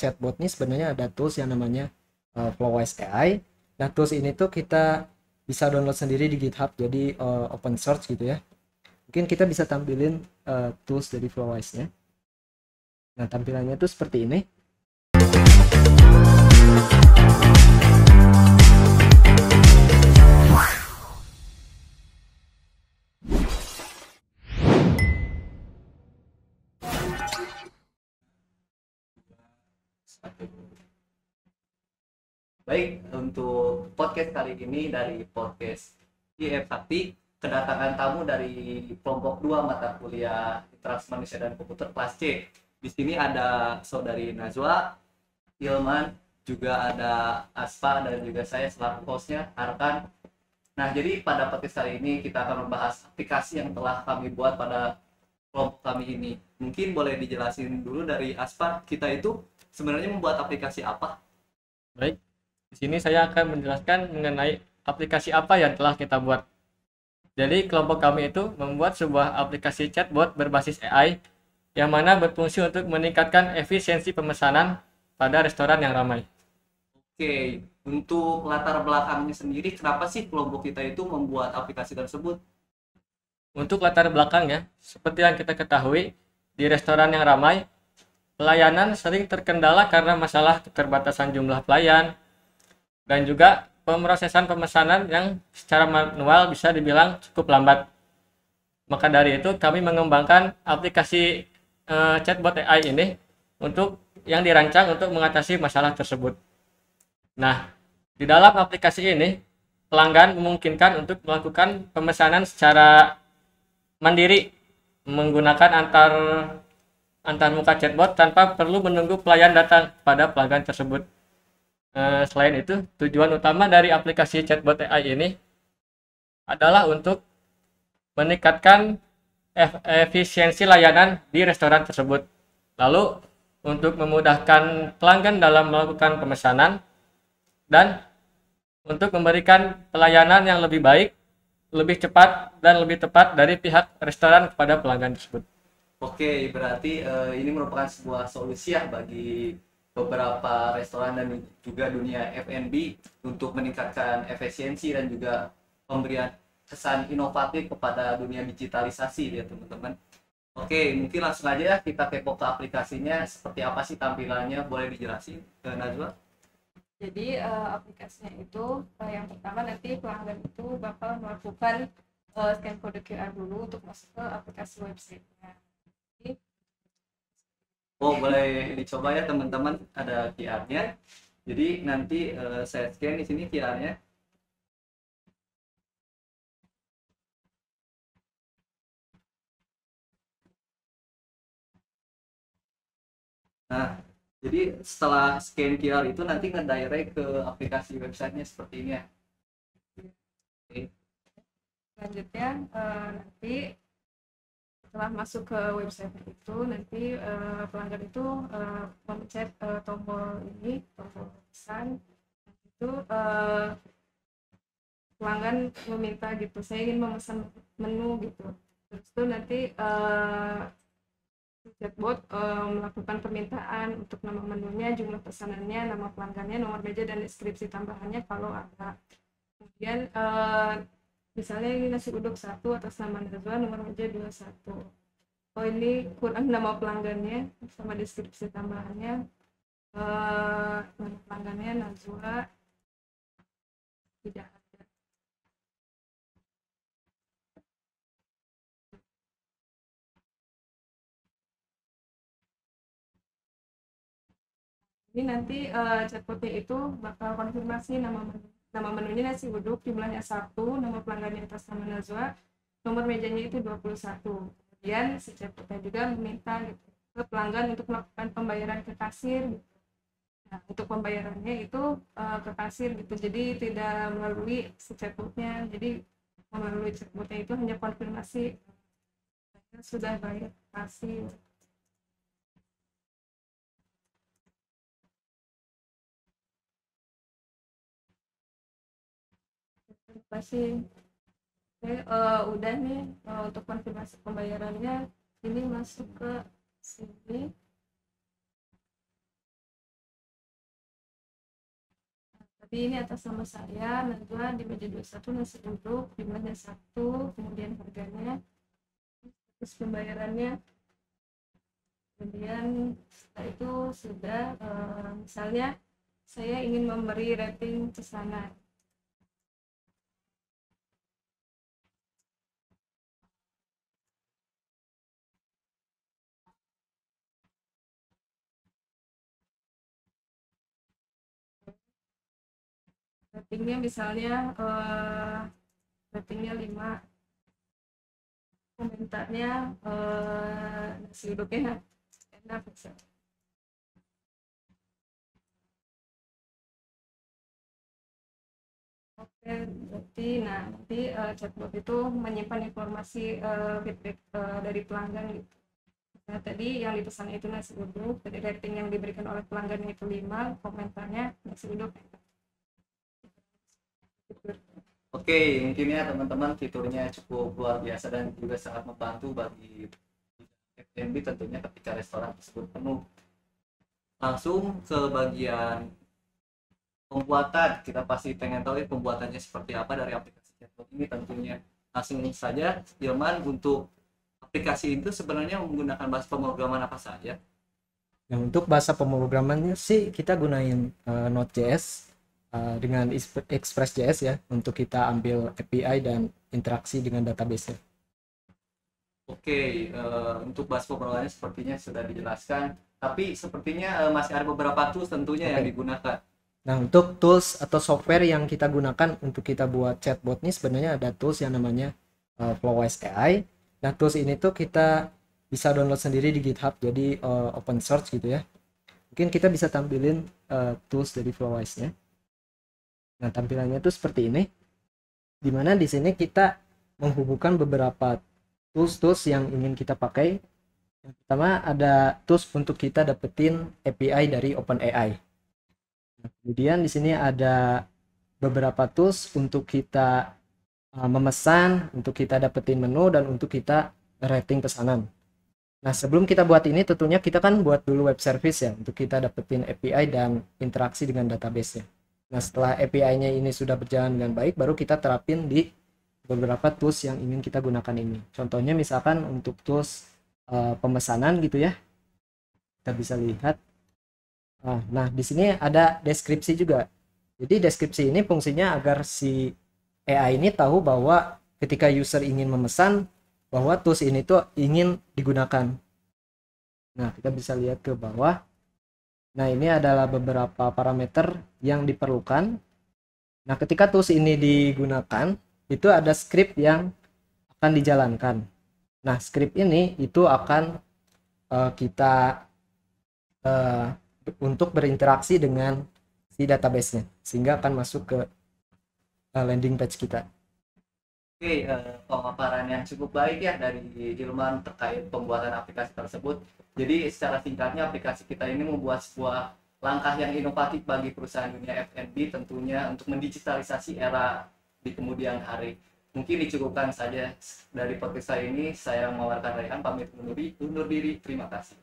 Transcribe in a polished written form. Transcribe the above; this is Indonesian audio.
chatbot ini sebenarnya ada tools yang namanya Flowise AI. Nah, tools ini tuh kita bisa download sendiri di GitHub, jadi open source gitu ya. Mungkin kita bisa tampilin tools dari Flowise-nya. Nah, tampilannya tuh seperti ini. Baik, untuk podcast kali ini dari podcast IF Sakti, kedatangan tamu dari kelompok 2 mata kuliah Interaksi Manusia dan Komputer kelas C. Di sini ada saudari Najwa, Hilman, juga ada Aspa, dan juga saya selaku hostnya, Arkan. Nah, jadi pada podcast kali ini kita akan membahas aplikasi yang telah kami buat pada kelompok kami ini. Mungkin boleh dijelasin dulu dari Aspa, kita itu sebenarnya membuat aplikasi apa? Baik, di sini saya akan menjelaskan mengenai aplikasi apa yang telah kita buat. Jadi kelompok kami itu membuat sebuah aplikasi chatbot berbasis AI yang mana berfungsi untuk meningkatkan efisiensi pemesanan pada restoran yang ramai. Oke, untuk latar belakangnya sendiri, kenapa sih kelompok kita itu membuat aplikasi tersebut? Untuk latar belakangnya, seperti yang kita ketahui, di restoran yang ramai, pelayanan sering terkendala karena masalah keterbatasan jumlah pelayan dan juga pemrosesan pemesanan yang secara manual bisa dibilang cukup lambat. Maka dari itu kami mengembangkan aplikasi chatbot AI ini untuk yang dirancang untuk mengatasi masalah tersebut. Nah, di dalam aplikasi ini pelanggan memungkinkan untuk melakukan pemesanan secara mandiri menggunakan antar muka chatbot tanpa perlu menunggu pelayan datang pada pelanggan tersebut. Selain itu, tujuan utama dari aplikasi chatbot AI ini adalah untuk meningkatkan efisiensi layanan di restoran tersebut. Lalu, untuk memudahkan pelanggan dalam melakukan pemesanan dan untuk memberikan pelayanan yang lebih baik, lebih cepat, dan lebih tepat dari pihak restoran kepada pelanggan tersebut. Oke, berarti ini merupakan sebuah solusi ya bagi beberapa restoran dan juga dunia F&B untuk meningkatkan efisiensi dan juga pemberian kesan inovatif kepada dunia digitalisasi ya teman-teman. Oke, mungkin langsung aja ya kita kepo ke aplikasinya, seperti apa sih tampilannya, boleh dijelasin ke Najwa? Jadi aplikasinya itu yang pertama nanti pelanggan itu bakal melakukan scan kode QR dulu untuk masuk ke aplikasi websitenya. Jadi, Oh, boleh dicoba ya teman-teman, ada QR-nya. Jadi nanti saya scan di sini QR-nya. Nah, jadi setelah scan QR itu nanti ngedirect ke aplikasi websitenya seperti ini ya. Oke. selanjutnya nanti setelah masuk ke website itu nanti pelanggan itu memencet tombol ini, tombol pesan. Itu pelanggan meminta gitu, saya ingin memesan menu gitu. Terus itu nanti chatbot melakukan permintaan untuk nama menunya, jumlah pesanannya, nama pelanggannya, nomor meja, dan deskripsi tambahannya kalau ada. Kemudian misalnya ini nasi uduk 1 atas nama Najwa, nomor meja 21. Oh, ini kurang nama pelanggannya sama deskripsi tambahannya. Nama pelanggannya Najwa tidak ada. Ini nanti chatbotnya itu bakal konfirmasi nama menunya nasi uduk, jumlahnya 1, nama pelanggannya atas nama Najwa, nomor mejanya itu 21. Kemudian si chatbotnya juga meminta gitu, ke pelanggan untuk melakukan pembayaran ke kasir gitu. Nah, untuk pembayarannya itu ke kasir gitu, jadi tidak melalui si chatbotnya. Jadi melalui chatbotnya itu hanya konfirmasi sudah bayar kasir. Terima kasih. Oke, udah nih untuk konfirmasi pembayarannya ini masuk ke sini. Seperti ini atas nama saya, Najwa, di meja 21 nasi uduk, jumlahnya 1, kemudian harganya, terus pembayarannya, kemudian setelah itu sudah misalnya saya ingin memberi rating pesanan. Ratingnya misalnya ratingnya 5, komentarnya nasi uduknya enak misalnya. Oke, berarti nanti chatbot itu menyimpan informasi feedback dari pelanggan gitu. Nah, tadi yang dipesan itu nasi uduk, tadi rating yang diberikan oleh pelanggan itu 5, komentarnya nasi uduk. Oke, mungkin ya teman-teman fiturnya cukup luar biasa dan juga sangat membantu bagi F&B tentunya ketika restoran tersebut penuh. Langsung ke bagian pembuatan, kita pasti pengen tahu pembuatannya seperti apa dari aplikasi chatbot ini tentunya. Langsung saja, Hilman, untuk aplikasi itu sebenarnya menggunakan bahasa pemrograman apa saja? Nah, untuk bahasa pemrogramannya sih kita gunain Node.js dengan Express.js ya, untuk kita ambil API dan interaksi dengan database-nya. Oke, untuk bahasa pemrogramannya sepertinya sudah dijelaskan, tapi sepertinya masih ada beberapa tools tentunya yang digunakan. Nah, untuk tools atau software yang kita gunakan untuk kita buat chatbot ini sebenarnya ada tools yang namanya Flowise AI. Nah, tools ini tuh kita bisa download sendiri di GitHub, jadi open source gitu ya. Mungkin kita bisa tampilin tools dari Flowise-nya. Nah, tampilannya tuh seperti ini. Dimana di sini kita menghubungkan beberapa tools yang ingin kita pakai. Yang pertama ada tools untuk kita dapetin API dari OpenAI. Nah, kemudian di sini ada beberapa tools untuk kita memesan, untuk kita dapetin menu, dan untuk kita rating pesanan. Nah, sebelum kita buat ini tentunya kita kan buat dulu web service ya, untuk kita dapetin API dan interaksi dengan database-nya. Nah, setelah API-nya ini sudah berjalan dengan baik, baru kita terapin di beberapa tools yang ingin kita gunakan ini. Contohnya misalkan untuk tools pemesanan gitu ya, kita bisa lihat. Nah, di sini ada deskripsi juga. Jadi deskripsi ini fungsinya agar si AI ini tahu bahwa ketika user ingin memesan, bahwa tools ini tuh ingin digunakan. Nah, kita bisa lihat ke bawah. Nah, ini adalah beberapa parameter yang diperlukan. Nah, ketika tools ini digunakan, itu ada script yang akan dijalankan. Nah, script ini itu akan kita untuk berinteraksi dengan si database-nya, sehingga akan masuk ke landing page kita. Oke, pemaparan yang cukup baik ya dari Hilman terkait pembuatan aplikasi tersebut. Jadi secara singkatnya aplikasi kita ini membuat sebuah langkah yang inovatif bagi perusahaan dunia F&B tentunya untuk mendigitalisasi era di kemudian hari. Mungkin dicukupkan saja dari podcast saya ini. Saya Mawar Raihan pamit undur diri. Terima kasih.